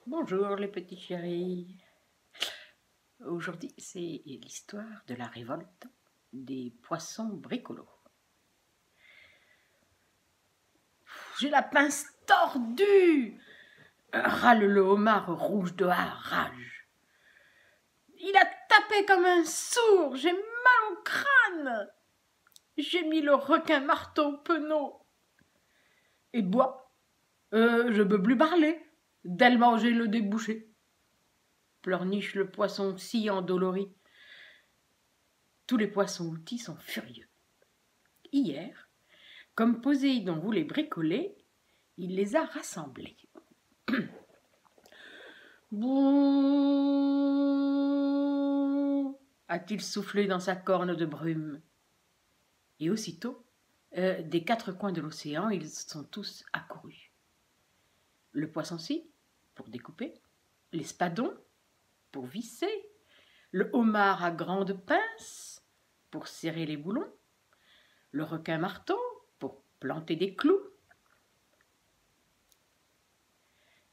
Bonjour les petits chéris. Aujourd'hui, c'est l'histoire de la révolte des poissons bricolos. J'ai la pince tordue, râle le homard rouge de rage. Il a tapé comme un sourd, j'ai mal au crâne. J'ai mis le requin marteau au penaud. Et bois, je peux plus parler, tellement j'ai le débouché. Pleurniche le poisson si endolori. Tous les poissons outils sont furieux. Hier, comme Poséidon voulait bricoler, il les a rassemblés. Bouh, a-t-il soufflé dans sa corne de brume. Et aussitôt, des quatre coins de l'océan, ils sont tous accourus. Le poisson-ci, pour découper, l'espadon, pour visser, le homard à grande pince, pour serrer les boulons, le requin-marteau, pour planter des clous.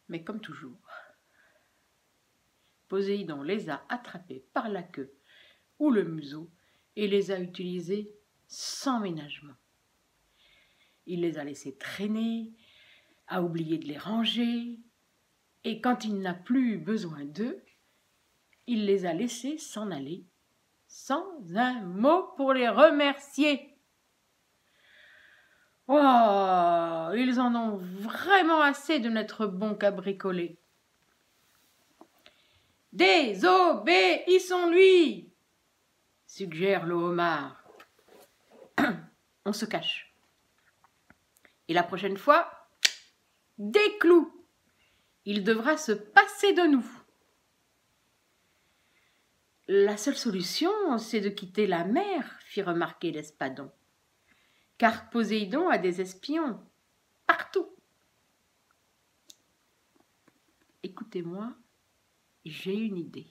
Mais comme toujours, Poséidon les a attrapés par la queue ou le museau et les a utilisés sans ménagement. Il les a laissés traîner, a oublié de les ranger, et quand il n'a plus besoin d'eux, il les a laissés s'en aller, sans un mot pour les remercier. Oh, ils en ont vraiment assez de n'être bons qu'à bricoler. Désobéissons-lui, suggère le homard. On se cache. Et la prochaine fois, des clous. Il devra se passer de nous. La seule solution, c'est de quitter la mer, fit remarquer l'espadon. Car Poséidon a des espions partout. Écoutez-moi, j'ai une idée.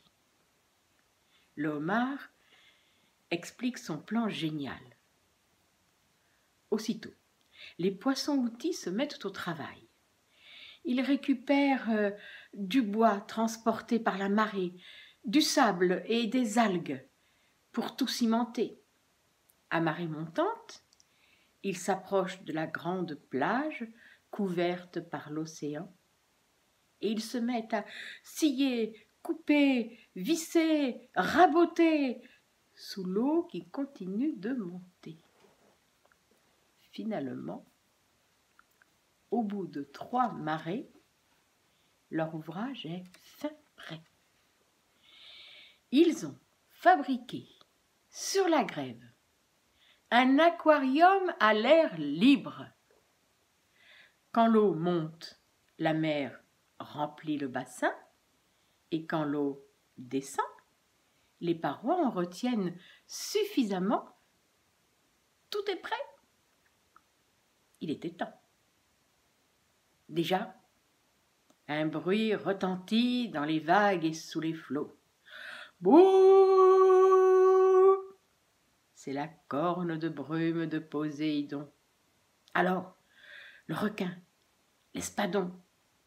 Le homard explique son plan génial. Aussitôt, les poissons-outils se mettent au travail. Ils récupèrent du bois transporté par la marée, du sable et des algues pour tout cimenter. À marée montante, ils s'approchent de la grande plage couverte par l'océan et ils se mettent à scier, couper, visser, raboter sous l'eau qui continue de monter. Finalement, au bout de 3 marées, leur ouvrage est fin prêt. Ils ont fabriqué sur la grève un aquarium à l'air libre. Quand l'eau monte, la mer remplit le bassin et quand l'eau descend, les parois en retiennent suffisamment. Tout est prêt. Il était temps. Déjà, un bruit retentit dans les vagues et sous les flots. Bouh! C'est la corne de brume de Poséidon. Alors, le requin, l'espadon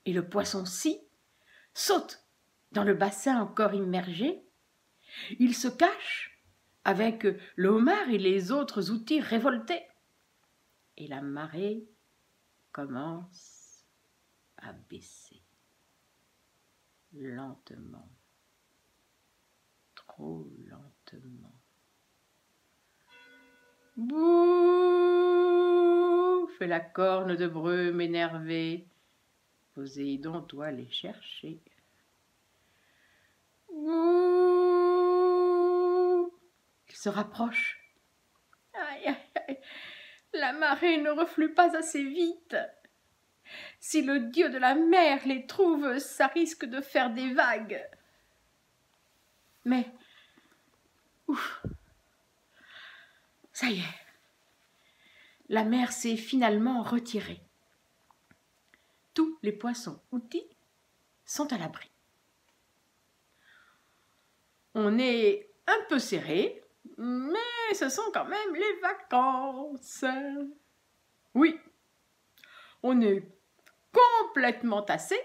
et le poisson-ci sautent dans le bassin encore immergé. Ils se cachent avec le homard et les autres outils révoltés. Et la marée commence à baisser. Lentement, trop lentement. Bouh! Fait la corne de brume énervée. Poséidon doit les chercher. Bouh! Il se rapproche. Aïe, aïe, aïe. La marée ne reflue pas assez vite. Si le dieu de la mer les trouve, ça risque de faire des vagues. Mais, ouf, ça y est, la mer s'est finalement retirée. Tous les poissons-outils sont à l'abri. On est un peu serré, mais ce sont quand même les vacances. Oui, on est complètement tassé,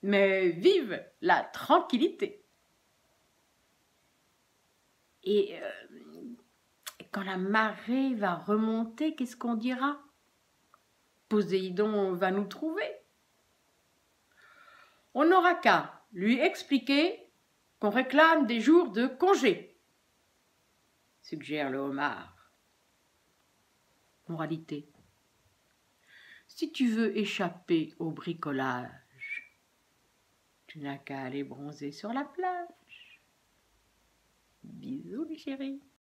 mais vive la tranquillité. Et quand la marée va remonter, qu'est-ce qu'on dira? Poséidon va nous trouver. On n'aura qu'à lui expliquer qu'on réclame des jours de congé, suggère le homard. Moralité. Si tu veux échapper au bricolage, tu n'as qu'à aller bronzer sur la plage. Bisous les chéris.